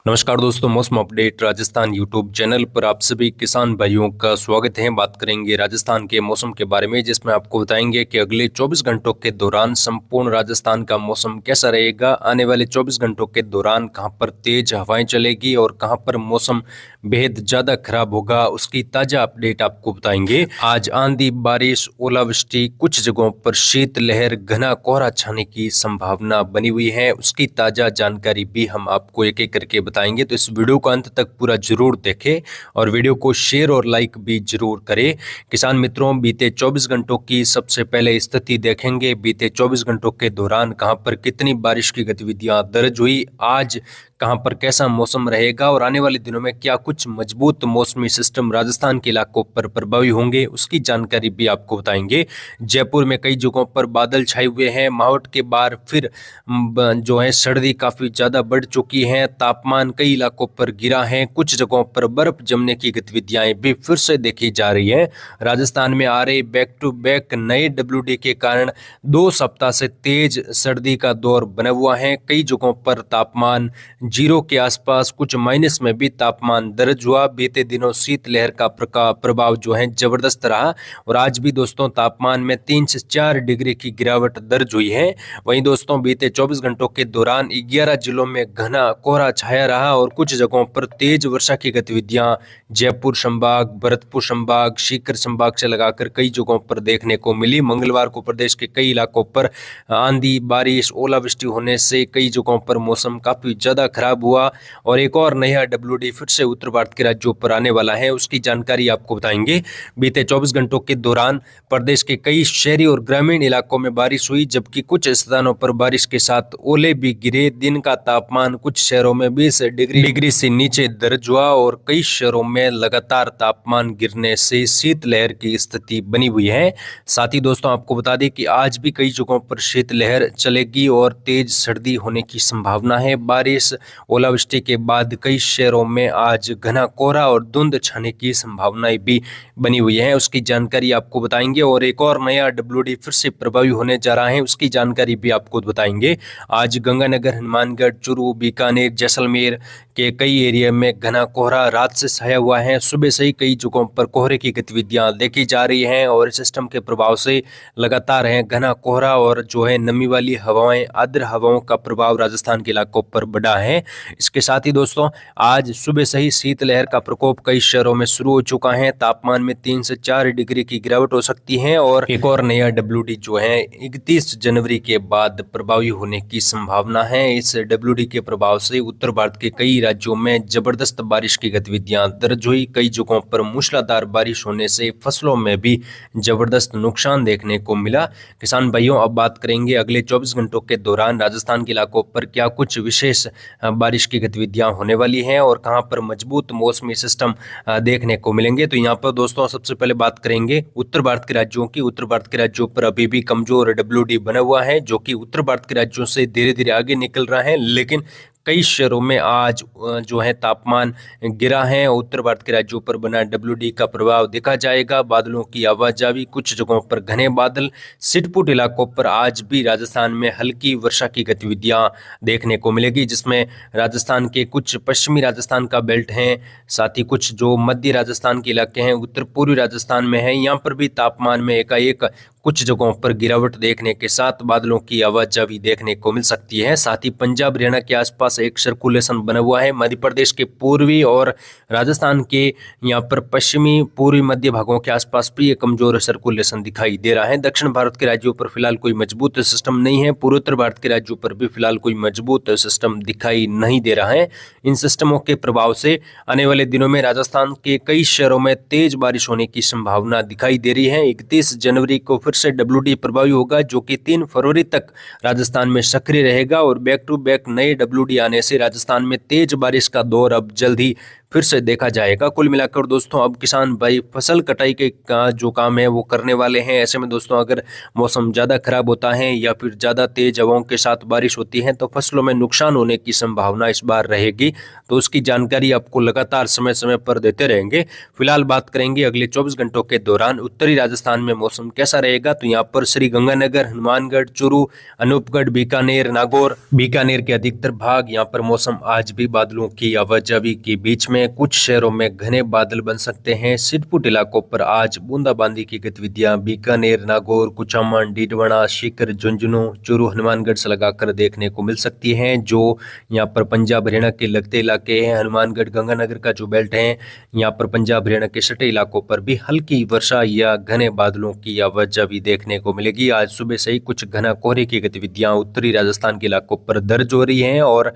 नमस्कार दोस्तों, मौसम अपडेट राजस्थान यूट्यूब चैनल पर आप सभी किसान भाइयों का स्वागत है। बात करेंगे राजस्थान के मौसम के बारे में, जिसमें आपको बताएंगे कि अगले 24 घंटों के दौरान संपूर्ण राजस्थान का मौसम कैसा रहेगा। आने वाले 24 घंटों के दौरान कहां पर तेज हवाएं चलेगी और कहां पर मौसम बेहद ज़्यादा खराब होगा, उसकी ताज़ा अपडेट आपको बताएंगे। आज आंधी, बारिश, ओलावृष्टि, कुछ जगहों पर शीतलहर, घना कोहरा छाने की संभावना बनी हुई है। उसकी ताज़ा जानकारी भी हम आपको एक एक करके बताएंगे, तो इस वीडियो को अंत तक पूरा जरूर देखें और वीडियो को शेयर और लाइक भी जरूर करें। किसान मित्रों, बीते 24 घंटों की सबसे पहले स्थिति देखेंगे। बीते 24 घंटों के दौरान कहां पर कितनी बारिश की गतिविधियां दर्ज हुई, आज कहां पर कैसा मौसम रहेगा और आने वाले दिनों में क्या कुछ मजबूत मौसमी सिस्टम राजस्थान के इलाकों पर प्रभावी होंगे, उसकी जानकारी भी आपको बताएंगे। जयपुर में कई जगहों पर बादल छाए हुए हैं। मावठ के बाद फिर जो है सर्दी काफ़ी ज़्यादा बढ़ चुकी है। तापमान कई इलाकों पर गिरा है। कुछ जगहों पर बर्फ जमने की गतिविधियां भी फिर से देखी जा रही है। राजस्थान में आ रहे बैक टू बैक नए WD के कारण 2 सप्ताह से तेज सर्दी का दौर बना हुआ है। कई जगहों पर तापमान 0 के आसपास, कुछ माइनस में भी तापमान दर्ज हुआ। बीते दिनों शीतलहर का प्रभाव जो है जबरदस्त रहा और आज भी दोस्तों तापमान में 3 से 4 डिग्री की गिरावट दर्ज हुई है। वहीं दोस्तों बीते 24 घंटों के दौरान 11 जिलों में घना कोहरा छाया रहा और कुछ जगहों पर तेज वर्षा की गतिविधियां जयपुर संभाग, भरतपुर संभाग, सीकर संभाग से लगाकर कई जगहों पर देखने को मिली। मंगलवार को प्रदेश के कई इलाकों पर आंधी, बारिश, ओलावृष्टि होने से कई जगहों पर मौसम काफी ज्यादा खराब हुआ और एक और नया WD फिर से उत्तर भारत के राज्यों पर आने वाला है, उसकी जानकारी आपको बताएंगे। बीते 24 घंटों के दौरान प्रदेश के कई शहरी और ग्रामीण इलाकों में बारिश हुई, जबकि कुछ स्थानों पर बारिश के साथ ओले भी गिरे। दिन का तापमान कुछ शहरों में 20 डिग्री से नीचे दर्ज हुआ और कई शहरों में लगातार तापमान गिरने से शीतलहर की स्थिति बनी हुई है। साथ ही दोस्तों आपको बता दें कि आज भी कई जगहों पर शीतलहर चलेगी और तेज सर्दी होने की संभावना है। बारिश, ओलावृष्टि के बाद कई शहरों में आज घना कोहरा और धुंध छाने की संभावनाएं भी बनी हुई है, उसकी जानकारी आपको बताएंगे। और एक और नया WD फिर से प्रभावी होने जा रहा है, उसकी जानकारी भी आपको बताएंगे। आज गंगानगर, हनुमानगढ़, चूरू, बीकानेर, जैसलमेर के कई एरिया में घना कोहरा रात से छाया हुआ है। सुबह से ही कई जगहों पर कोहरे की गतिविधियां देखी जा रही हैं और सिस्टम के प्रभाव से लगातार है घना कोहरा और जो है नमी वाली हवाएं, आर्द्र हवाओं का प्रभाव राजस्थान के इलाकों पर बढ़ा है। इसके साथ ही दोस्तों आज सुबह से ही शीतलहर का प्रकोप कई शहरों में शुरू हो चुका है। तापमान में 3 से 4 डिग्री की गिरावट हो सकती है और एक और नया WD जो है 31 जनवरी के बाद प्रभावी होने की संभावना है। इस WD के प्रभाव से उत्तर भारत के कई राज्यों में जबरदस्त बारिश की गतिविधियां दर्ज हुई। कई जगहों पर मूसलाधार बारिश होने से फसलों में भी जबरदस्त नुकसान देखने को मिला। किसान भाइयों, अब बात करेंगे अगले 24 घंटों के दौरान राजस्थान के इलाकों पर क्या कुछ विशेष बारिश की गतिविधियां होने वाली हैं और कहां पर मजबूत मौसमी सिस्टम देखने को मिलेंगे। तो यहाँ पर दोस्तों सबसे पहले बात करेंगे उत्तर भारत के राज्यों की। उत्तर भारत के राज्यों पर अभी भी कमजोर WD बना हुआ है, जो कि उत्तर भारत के राज्यों से धीरे धीरे आगे निकल रहा है, लेकिन कई शहरों में आज जो है तापमान गिरा है। उत्तर भारत के राज्यों पर बना WD का प्रभाव देखा जाएगा। बादलों की आवाजाही, कुछ जगहों पर घने बादल, छिटपुट इलाकों पर आज भी राजस्थान में हल्की वर्षा की गतिविधियां देखने को मिलेगी, जिसमें राजस्थान के कुछ पश्चिमी राजस्थान का बेल्ट है, साथ ही कुछ जो मध्य राजस्थान के इलाके हैं, उत्तर पूर्वी राजस्थान में है, यहाँ पर भी तापमान में एकाएक कुछ जगहों पर गिरावट देखने के साथ बादलों की आवाजाही देखने को मिल सकती है। साथ ही पंजाब, हरियाणा के आसपास एक सर्कुलेशन बना हुआ है। मध्य प्रदेश के पूर्वी और राजस्थान के यहाँ पर पश्चिमी पूर्वी मध्य भागों के आसपास भी एक कमजोर सर्कुलेशन दिखाई दे रहा है। दक्षिण भारत के राज्यों पर फिलहाल कोई मजबूत सिस्टम नहीं है। पूर्वोत्तर भारत के राज्यों पर भी फिलहाल कोई मजबूत सिस्टम दिखाई नहीं दे रहा है। इन सिस्टमों के प्रभाव से आने वाले दिनों में राजस्थान के कई शहरों में तेज बारिश होने की संभावना दिखाई दे रही है। 31 जनवरी को फिर से WD प्रभावी होगा, जो कि 3 फरवरी तक राजस्थान में सक्रिय रहेगा और बैक टू बैक नए WD आने से राजस्थान में तेज बारिश का दौर अब जल्द ही फिर से देखा जाएगा। कुल मिलाकर दोस्तों अब किसान भाई फसल कटाई के का जो काम है वो करने वाले हैं। ऐसे में दोस्तों अगर मौसम ज़्यादा खराब होता है या फिर ज़्यादा तेज हवाओं के साथ बारिश होती है तो फसलों में नुकसान होने की संभावना इस बार रहेगी। तो उसकी जानकारी आपको लगातार समय समय पर देते रहेंगे। फिलहाल बात करेंगे अगले 24 घंटों के दौरान उत्तरी राजस्थान में मौसम कैसा रहेगा। तो यहाँ पर श्री गंगानगर, हनुमानगढ़, चूरू, अनूपगढ़, बीकानेर, नागौर, बीकानेर के अधिकतर भाग यहाँ पर मौसम आज भी बादलों की आवाजाही के बीच में, कुछ शहरों में घने बादल बन सकते हैं। छिटपुट इलाकों पर आज बूंदाबांदी की गतिविधियां बीकानेर, नागौर, कुचामन, डीडवाना, सीकर, झुंझुनू, चूरू, हनुमानगढ़ से लगाकर देखने को मिल सकती हैं। जो यहाँ पर पंजाब हरियाणा के लगते इलाके हैं, हनुमानगढ़ गंगानगर का जो बेल्ट है, यहाँ पर पंजाब हरियाणा के सटे इलाकों पर भी हल्की वर्षा या घने बादलों की आवाजाही देखने को मिलेगी। आज सुबह से ही कुछ घना कोहरे की गतिविधियां उत्तरी राजस्थान के इलाकों पर दर्ज हो रही हैं और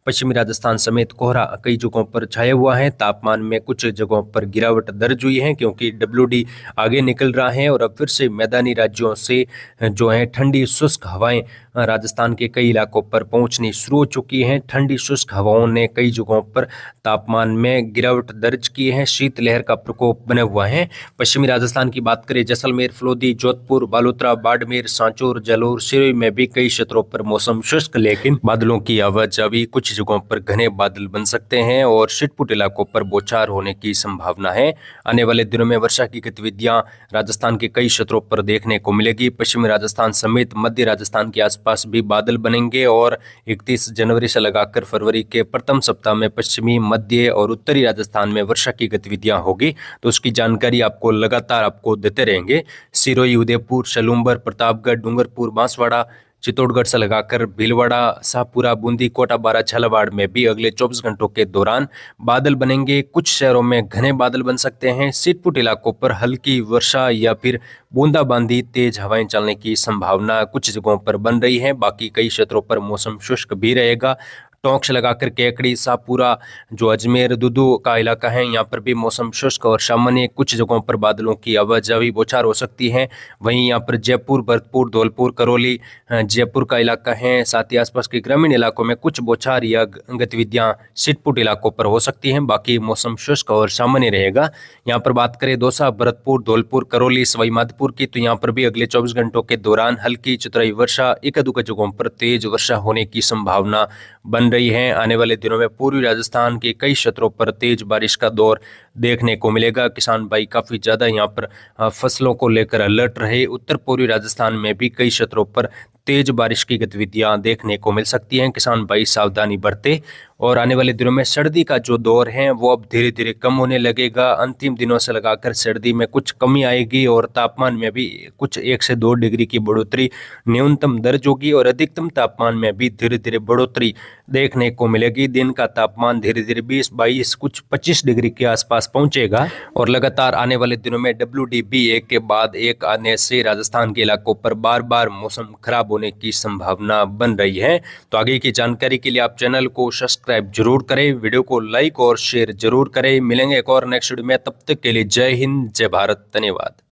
पश्चिमी राजस्थान समेत कोहरा कई जगहों पर छाया हुआ है। तापमान में कुछ जगहों पर गिरावट दर्ज हुई है क्योंकि WD आगे निकल रहा है और अब फिर से मैदानी राज्यों से जो है ठंडी शुष्क हवाएं राजस्थान के कई इलाकों पर पहुंचनी शुरू हो चुकी हैं। ठंडी शुष्क हवाओं ने कई जगहों पर तापमान में गिरावट दर्ज की है। शीतलहर का प्रकोप बने हुआ है। पश्चिमी राजस्थान की बात करें, जैसलमेर, फलोदी, जोधपुर, बालोतरा, बाड़मेर, सांचौर, जालोर, सिरोही में भी कई क्षेत्रों पर मौसम शुष्क, लेकिन बादलों की आवाजाही कुछ जगहों पर घने बादल बन सकते हैं और छिटपुट इलाकों पर बौछार होने की संभावना है। आने वाले दिनों में वर्षा की गतिविधियां राजस्थान के कई क्षेत्रों पर देखने को मिलेगी। पश्चिमी राजस्थान समेत मध्य राजस्थान के आसपास भी बादल बनेंगे और 31 जनवरी से लगाकर फरवरी के प्रथम सप्ताह में पश्चिमी, मध्य और उत्तरी राजस्थान में वर्षा की गतिविधियां होगी। तो उसकी जानकारी आपको लगातार देते रहेंगे। सिरोही, उदयपुर, सलूम्बर, प्रतापगढ़, डूंगरपुर, बांसवाड़ा, चित्तौड़गढ़ से लगाकर भीलवाड़ा, शाहपुरा, बूंदी, कोटा, बारा, झालावाड़ में भी अगले 24 घंटों के दौरान बादल बनेंगे। कुछ शहरों में घने बादल बन सकते हैं। छिटपुट इलाकों पर हल्की वर्षा या फिर बूंदाबांदी, तेज हवाएं चलने की संभावना कुछ जगहों पर बन रही है। बाकी कई क्षेत्रों पर मौसम शुष्क भी रहेगा। टोंक से लगाकर केकड़ी, शाहपुरा, जो अजमेर, दुदू का इलाका है, यहाँ पर भी मौसम शुष्क और सामान्य, कुछ जगहों पर बादलों की आवाजाही बौछार हो सकती है। वहीं यहाँ पर जयपुर, भरतपुर, धौलपुर, करौली, जयपुर का इलाका है, साथ ही आसपास के ग्रामीण इलाकों में कुछ बौछार या गतिविधियां छिटपुट इलाकों पर हो सकती हैं। बाकी मौसम शुष्क और सामान्य रहेगा। यहाँ पर बात करें दौसा, भरतपुर, धौलपुर, करौली, सवाई माधोपुर की, तो यहाँ पर भी अगले 24 घंटों के दौरान हल्की चतुराई वर्षा, एक-दुक जगहों पर तेज वर्षा होने की संभावना बन रही है। आने वाले दिनों में पूर्वी राजस्थान के कई क्षेत्रों पर तेज बारिश का दौर देखने को मिलेगा। किसान भाई काफी ज्यादा यहाँ पर फसलों को लेकर अलर्ट रहे। उत्तर पूर्वी राजस्थान में भी कई क्षेत्रों पर तेज बारिश की गतिविधियां देखने को मिल सकती हैं। किसान भाई सावधानी बरते और आने वाले दिनों में सर्दी का जो दौर है वो अब धीरे धीरे कम होने लगेगा। अंतिम दिनों से लगाकर सर्दी में कुछ कमी आएगी और तापमान में भी कुछ 1 से 2 डिग्री की बढ़ोतरी न्यूनतम दर्ज होगी और अधिकतम तापमान में भी धीरे धीरे बढ़ोतरी देखने को मिलेगी। दिन का तापमान धीरे धीरे 20-22, कुछ 25 डिग्री के आसपास पहुंचेगा और लगातार आने वाले दिनों में WDB एक के बाद एक आने से राजस्थान के इलाकों पर बार बार मौसम खराब होने की संभावना बन रही है। तो आगे की जानकारी के लिए आप चैनल को सब्सक्राइब जरूर करें, वीडियो को लाइक और शेयर जरूर करें। मिलेंगे एक और नेक्स्ट वीडियो में, तब तक के लिए जय हिंद, जय भारत, धन्यवाद।